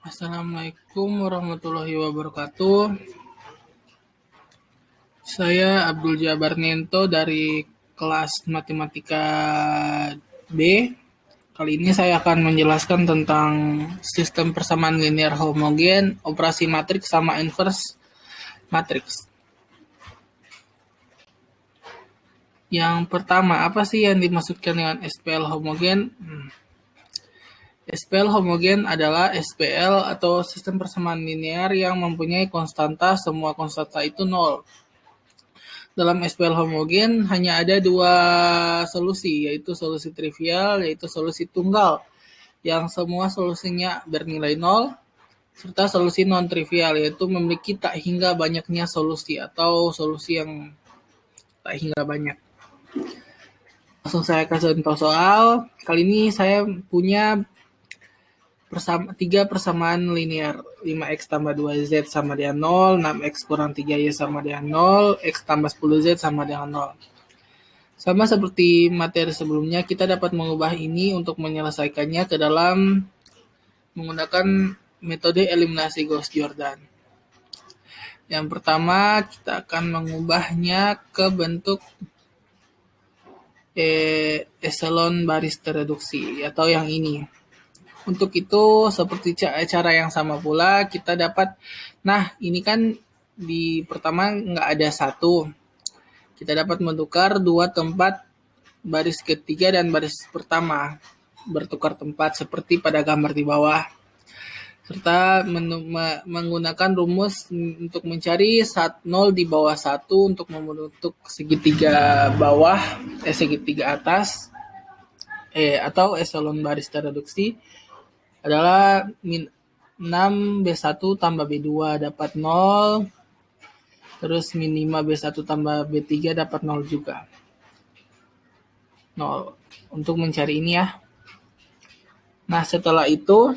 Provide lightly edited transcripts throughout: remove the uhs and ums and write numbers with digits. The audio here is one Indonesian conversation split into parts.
Assalamualaikum warahmatullahi wabarakatuh. Saya Abdul Jabar Nento dari kelas Matematika B. Kali ini saya akan menjelaskan tentang sistem persamaan linear homogen, operasi matriks sama inverse matriks. Yang pertama, apa sih yang dimaksudkan dengan SPL homogen? SPL homogen adalah SPL atau sistem persamaan linear yang mempunyai konstanta, semua konstanta itu 0. Dalam SPL homogen hanya ada dua solusi, yaitu solusi trivial, yaitu solusi tunggal, yang semua solusinya bernilai 0, serta solusi non-trivial, yaitu memiliki tak hingga banyaknya solusi, atau solusi yang tak hingga banyak. Langsung saya kasih contoh soal. Kali ini saya punya tiga persamaan linear. 5x tambah 2z sama dengan 0, 6x kurang 3y sama dengan 0, x tambah 10z sama dengan 0. Sama seperti materi sebelumnya, kita dapat mengubah ini untuk menyelesaikannya ke dalam menggunakan metode eliminasi Gauss-Jordan. Yang pertama, kita akan mengubahnya ke bentuk eselon baris tereduksi, atau yang ini. Untuk itu, seperti cara yang sama pula, kita dapat, ini kan di pertama nggak ada 1. Kita dapat menukar dua tempat baris ketiga dan baris pertama, bertukar tempat seperti pada gambar di bawah. Serta menggunakan rumus untuk mencari 0 di bawah 1 untuk membentuk segitiga bawah, segitiga atas, atau eselon baris tereduksi adalah min 6B1 tambah B2 dapat 0, terus min 5B1 tambah B3 dapat 0 juga. 0. Untuk mencari ini ya. Nah, setelah itu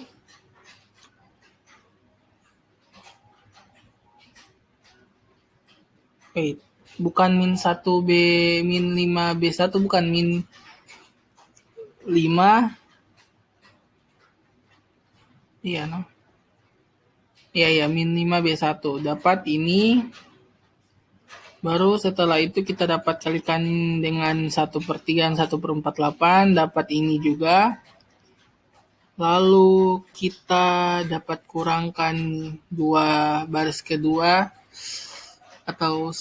bukan min 1B, min 5B1 bukan min 5. Iya, no. Iya, min 5B1 dapat ini. Baru setelah itu kita dapat kalikan dengan 1/3 dan 1/48, dapat ini juga. Lalu kita dapat kurangkan 2 baris kedua, atau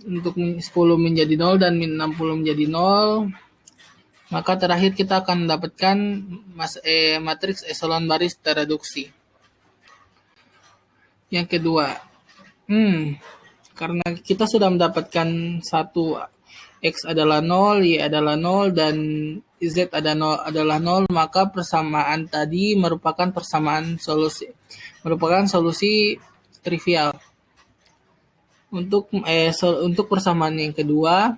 untuk 10 menjadi 0 dan min 60 menjadi 0. Maka terakhir kita akan mendapatkan matriks eselon baris tereduksi. Yang kedua, karena kita sudah mendapatkan 1, x adalah 0, y adalah 0, dan z adalah 0, maka persamaan tadi merupakan solusi trivial. Untuk persamaan yang kedua,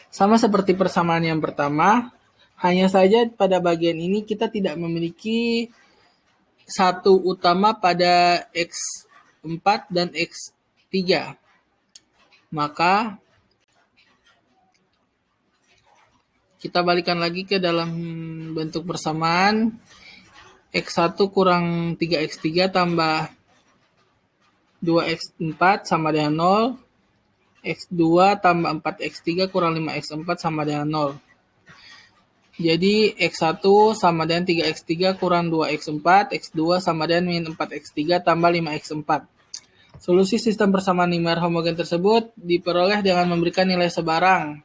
sama seperti persamaan yang pertama, hanya saja pada bagian ini kita tidak memiliki satu utama pada x4 dan x3. Maka kita balikan lagi ke dalam bentuk persamaan. X1 kurang 3x3 tambah 2x4 sama dengan 0. X2 tambah 4x3 kurang 5x4 sama dengan 0. Jadi X1 sama dengan 3x3 kurang 2x4, X2 sama dengan min 4x3 tambah 5x4. Solusi sistem persamaan linear homogen tersebut diperoleh dengan memberikan nilai sebarang.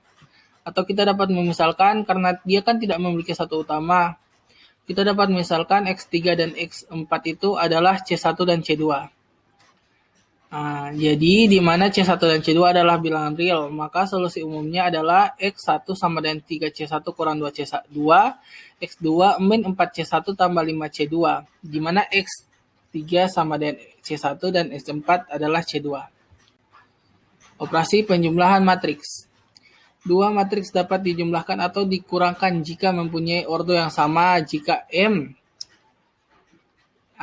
Atau kita dapat memisalkan, karena dia kan tidak memiliki satu utama, kita dapat misalkan X3 dan X4 itu adalah C1 dan C2. Jadi di mana C1 dan C2 adalah bilangan real, maka solusi umumnya adalah X1 sama dengan 3C1 kurang 2C2, X2 min 4C1 tambah 5C2, di mana X3 sama dengan C1 dan X4 adalah C2. Operasi penjumlahan matriks. Dua matriks dapat dijumlahkan atau dikurangkan jika mempunyai ordo yang sama jika M.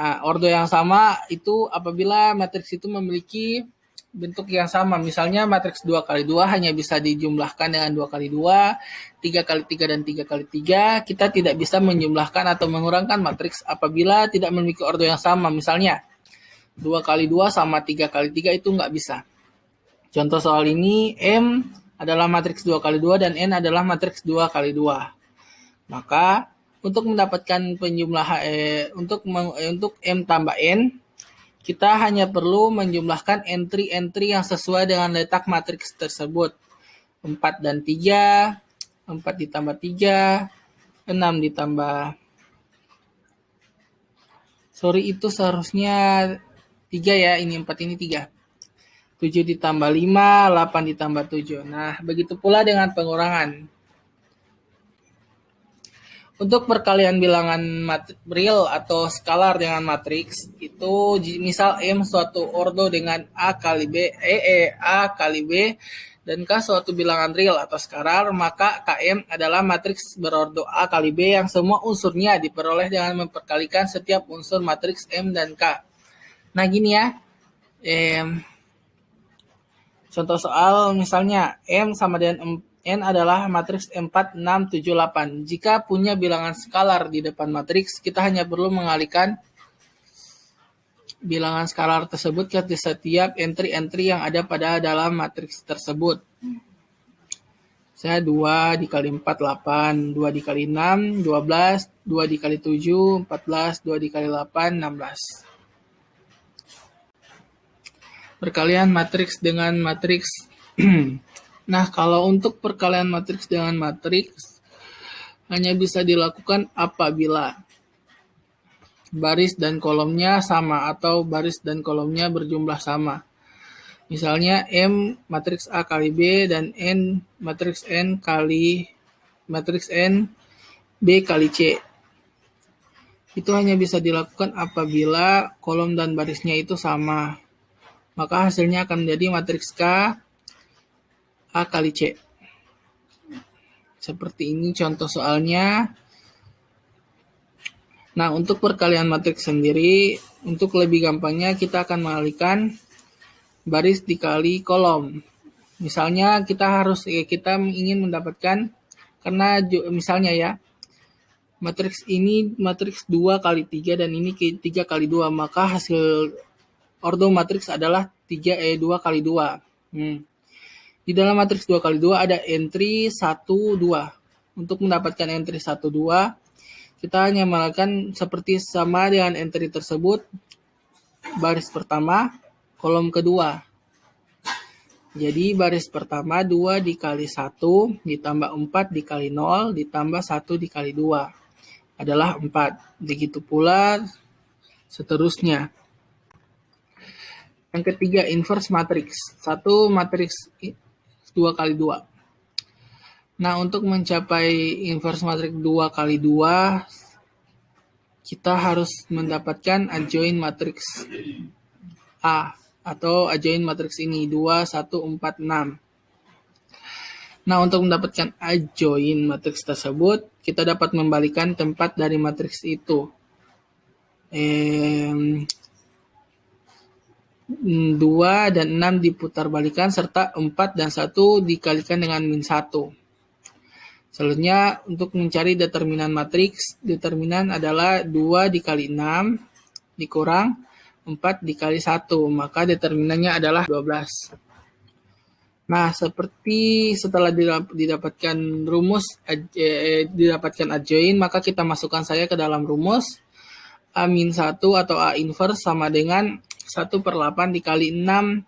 Ordo yang sama itu apabila matriks itu memiliki bentuk yang sama. Misalnya matriks 2 kali 2 hanya bisa dijumlahkan dengan 2 kali 2, 3 kali 3 dan 3 kali 3. Kita tidak bisa menjumlahkan atau mengurangkan matriks apabila tidak memiliki ordo yang sama. Misalnya 2 kali 2 sama 3 kali 3 itu nggak bisa. Contoh soal ini, M adalah matriks 2 kali 2 dan N adalah matriks 2 kali 2. Maka untuk mendapatkan penjumlahan untuk M tambah N, kita hanya perlu menjumlahkan entry-entry yang sesuai dengan letak matriks tersebut. 4 dan 3, 4 ditambah 3, 6 ditambah... Sorry, itu seharusnya 3 ya, ini 4, ini 3. 7 ditambah 5, 8 ditambah 7. Nah, begitu pula dengan pengurangan. Untuk perkalian bilangan real atau skalar dengan matriks, itu misal M suatu ordo dengan A kali B, A kali B, dan K suatu bilangan real atau skalar, maka KM adalah matriks berordo A kali B yang semua unsurnya diperoleh dengan memperkalikan setiap unsur matriks M dan K. Nah, gini ya. Contoh soal misalnya M sama dengan N adalah matriks 4, 6, 7, 8. Jika punya bilangan skalar di depan matriks, kita hanya perlu mengalihkan bilangan skalar tersebut ke setiap entry-entry yang ada pada dalam matriks tersebut. Saya 2 dikali 4, 8. 2 dikali 6, 12. 2 dikali 7, 14. 2 dikali 8, 16. Perkalian matriks dengan matriks. Nah, kalau untuk perkalian matriks dengan matriks, hanya bisa dilakukan apabila baris dan kolomnya sama atau baris dan kolomnya berjumlah sama. Misalnya M matriks A kali B dan N matriks N kali matriks N B kali C. Itu hanya bisa dilakukan apabila kolom dan barisnya itu sama. Maka hasilnya akan menjadi matriks K A kali C. Seperti ini contoh soalnya. Nah, untuk perkalian matriks sendiri, untuk lebih gampangnya kita akan mengalihkan baris dikali kolom. Misalnya kita ingin mendapatkan, karena misalnya ya, matriks ini matriks 2 kali 3 dan ini 3 kali 2, maka hasil ordo matriks adalah 2 kali 2. Di dalam matriks 2 kali 2 ada entry 1, 2. Untuk mendapatkan entry 1, 2, kita hanya melakukan seperti sama dengan entry tersebut. Baris pertama, kolom kedua. Jadi baris pertama 2 dikali 1 ditambah 4 dikali 0 ditambah 1 dikali 2 adalah 4. Begitu pula seterusnya. Yang ketiga, inverse matrix. 1 matriks 2 kali 2. Nah, untuk mencapai inverse matrix 2 kali 2, kita harus mendapatkan adjoint matrix A atau adjoint matrix ini 2, 1, 4, 6. Nah, untuk mendapatkan adjoint matrix tersebut, kita dapat membalikan tempat dari matriks itu. 2 dan 6 diputar balikan serta 4 dan 1 dikalikan dengan min 1. Selanjutnya untuk mencari determinan matriks, determinan adalah 2 dikali 6 dikurang 4 dikali 1, maka determinannya adalah 12. Nah, seperti setelah didapatkan rumus, didapatkan adjoint, maka kita masukkan saja ke dalam rumus. A-1 atau A inverse sama dengan 1/8 dikali 6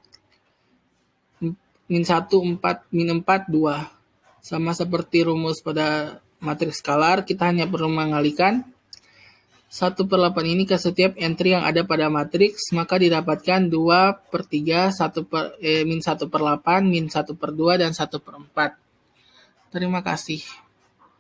min 1, 4, min 4, 2. Sama seperti rumus pada matriks skalar, kita hanya perlu mengalihkan 1/8 ini ke setiap entry yang ada pada matriks, maka didapatkan 2/3, min 1/8, min 1/2, dan 1/4. Terima kasih.